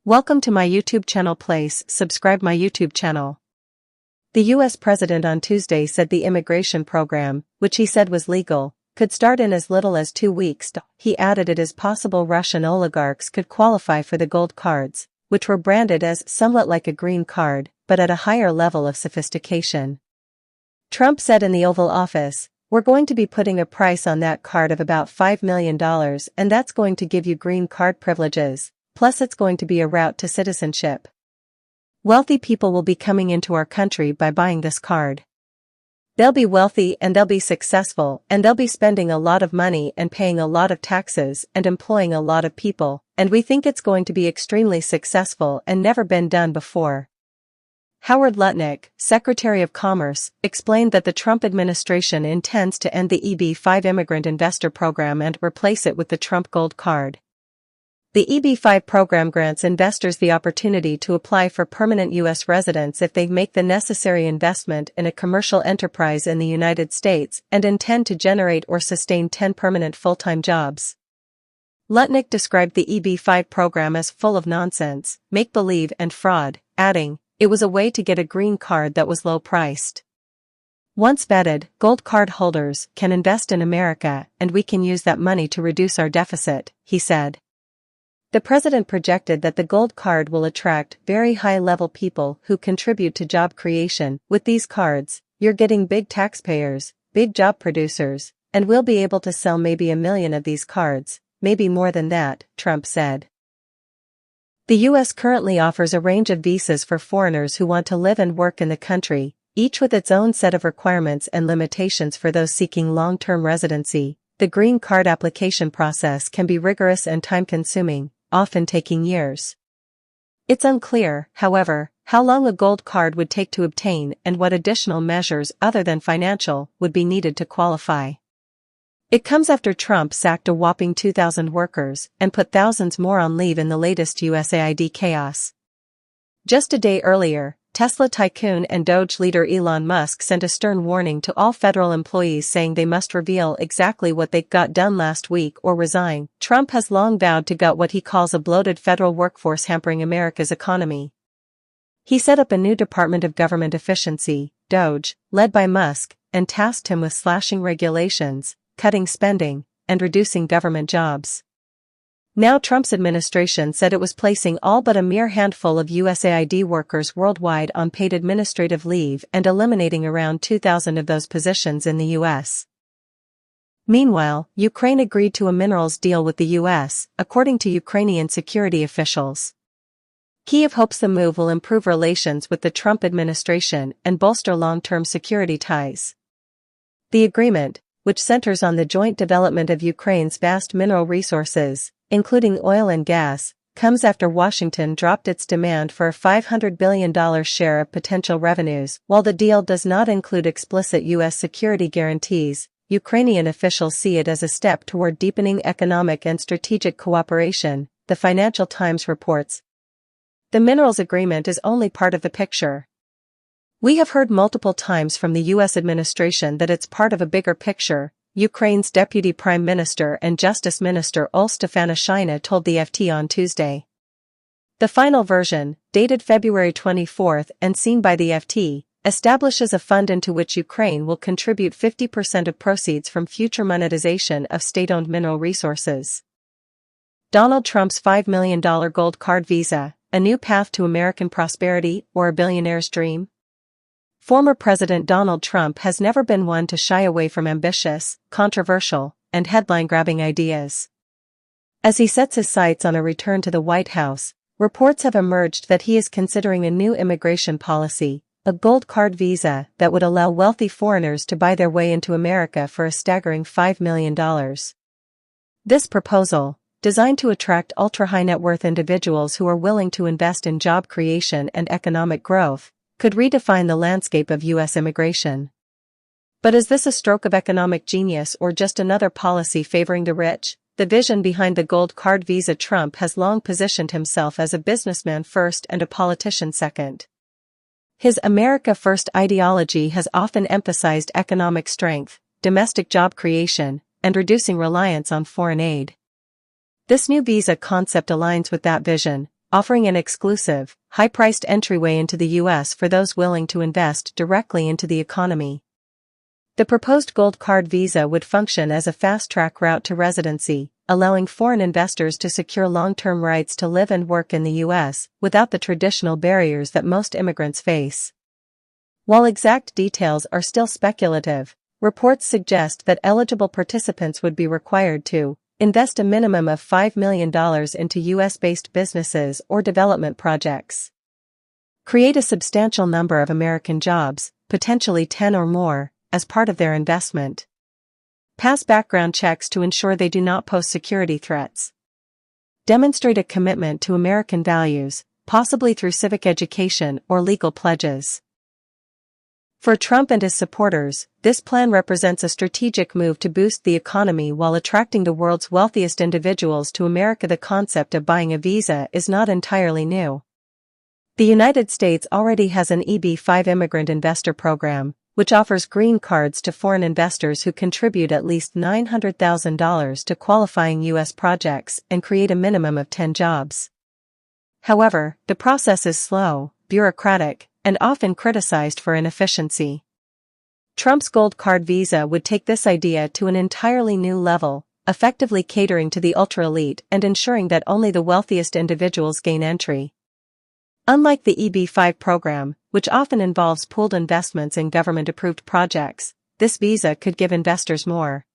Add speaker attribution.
Speaker 1: Welcome to my YouTube channel. Please subscribe my YouTube channel. The US president on Tuesday said the immigration program, which he said was legal, could start in as little as 2 weeks. He added it is possible Russian oligarchs could qualify for the gold cards, which were branded as somewhat like a green card, but at a higher level of sophistication. Trump said in the Oval Office, "We're going to be putting a price on that card of about $5 million, and that's going to give you green card privileges. Plus it's going to be a route to citizenship. Wealthy people will be coming into our country by buying this card. They'll be wealthy and they'll be successful and they'll be spending a lot of money and paying a lot of taxes and employing a lot of people, and we think it's going to be extremely successful and never been done before." Howard Lutnick, Secretary of Commerce, explained that the Trump administration intends to end the EB-5 immigrant investor program and replace it with the Trump Gold Card. The EB-5 program grants investors the opportunity to apply for permanent U.S. residence if they make the necessary investment in a commercial enterprise in the United States and intend to generate or sustain 10 permanent full-time jobs. Lutnick described the EB-5 program as full of nonsense, make-believe and fraud, adding, "It was a way to get a green card that was low-priced. Once vetted, gold card holders can invest in America and we can use that money to reduce our deficit," he said. The president projected that the gold card will attract very high-level people who contribute to job creation. "With these cards, you're getting big taxpayers, big job producers, and we'll be able to sell maybe 1 million of these cards, maybe more than that," Trump said. The U.S. currently offers a range of visas for foreigners who want to live and work in the country, each with its own set of requirements and limitations for those seeking long-term residency. The green card application process can be rigorous and time-consuming, often taking years. It's unclear, however, how long a gold card would take to obtain and what additional measures other than financial would be needed to qualify. It comes after Trump sacked a whopping 2,000 workers and put thousands more on leave in the latest USAID chaos. Just a day earlier, Tesla tycoon and Doge leader Elon Musk sent a stern warning to all federal employees saying they must reveal exactly what they got done last week or resign. Trump has long vowed to gut what he calls a bloated federal workforce hampering America's economy. He set up a new Department of Government Efficiency, DOGE, led by Musk, and tasked him with slashing regulations, cutting spending, and reducing government jobs. Now Trump's administration said it was placing all but a mere handful of USAID workers worldwide on paid administrative leave and eliminating around 2,000 of those positions in the U.S. Meanwhile, Ukraine agreed to a minerals deal with the U.S., according to Ukrainian security officials. Kyiv hopes the move will improve relations with the Trump administration and bolster long-term security ties. The agreement, which centers on the joint development of Ukraine's vast mineral resources, including oil and gas, comes after Washington dropped its demand for a $500 billion share of potential revenues. While the deal does not include explicit U.S. security guarantees, Ukrainian officials see it as a step toward deepening economic and strategic cooperation, the Financial Times reports. The minerals agreement is only part of the picture. "We have heard multiple times from the U.S. administration that it's part of a bigger picture," Ukraine's Deputy Prime Minister and Justice Minister Ol Stefanishina told the FT on Tuesday. The final version, dated February 24 and seen by the FT, establishes a fund into which Ukraine will contribute 50% of proceeds from future monetization of state-owned mineral resources. Donald Trump's $5 million gold card visa, a new path to American prosperity or a billionaire's dream? Former President Donald Trump has never been one to shy away from ambitious, controversial, and headline-grabbing ideas. As he sets his sights on a return to the White House, reports have emerged that he is considering a new immigration policy, a gold card visa that would allow wealthy foreigners to buy their way into America for a staggering $5 million. This proposal, designed to attract ultra-high net worth individuals who are willing to invest in job creation and economic growth, could redefine the landscape of U.S. immigration. But is this a stroke of economic genius or just another policy favoring the rich? The vision behind the gold card visa. Trump has long positioned himself as a businessman first and a politician second. His America First ideology has often emphasized economic strength, domestic job creation, and reducing reliance on foreign aid. This new visa concept aligns with that vision, offering an exclusive, high-priced entryway into the U.S. for those willing to invest directly into the economy. The proposed Gold Card visa would function as a fast-track route to residency, allowing foreign investors to secure long-term rights to live and work in the U.S. without the traditional barriers that most immigrants face. While exact details are still speculative, reports suggest that eligible participants would be required to invest a minimum of $5 million into U.S.-based businesses or development projects, create a substantial number of American jobs, potentially 10 or more, as part of their investment, pass background checks to ensure they do not pose security threats, demonstrate a commitment to American values, possibly through civic education or legal pledges. For Trump and his supporters, this plan represents a strategic move to boost the economy while attracting the world's wealthiest individuals to America. The concept of buying a visa is not entirely new. The United States already has an EB-5 immigrant investor program, which offers green cards to foreign investors who contribute at least $900,000 to qualifying U.S. projects and create a minimum of 10 jobs. However, the process is slow, bureaucratic, and often criticized for inefficiency. Trump's Gold Card visa would take this idea to an entirely new level, effectively catering to the ultra-elite and ensuring that only the wealthiest individuals gain entry. Unlike the EB-5 program, which often involves pooled investments in government-approved projects, this visa could give investors more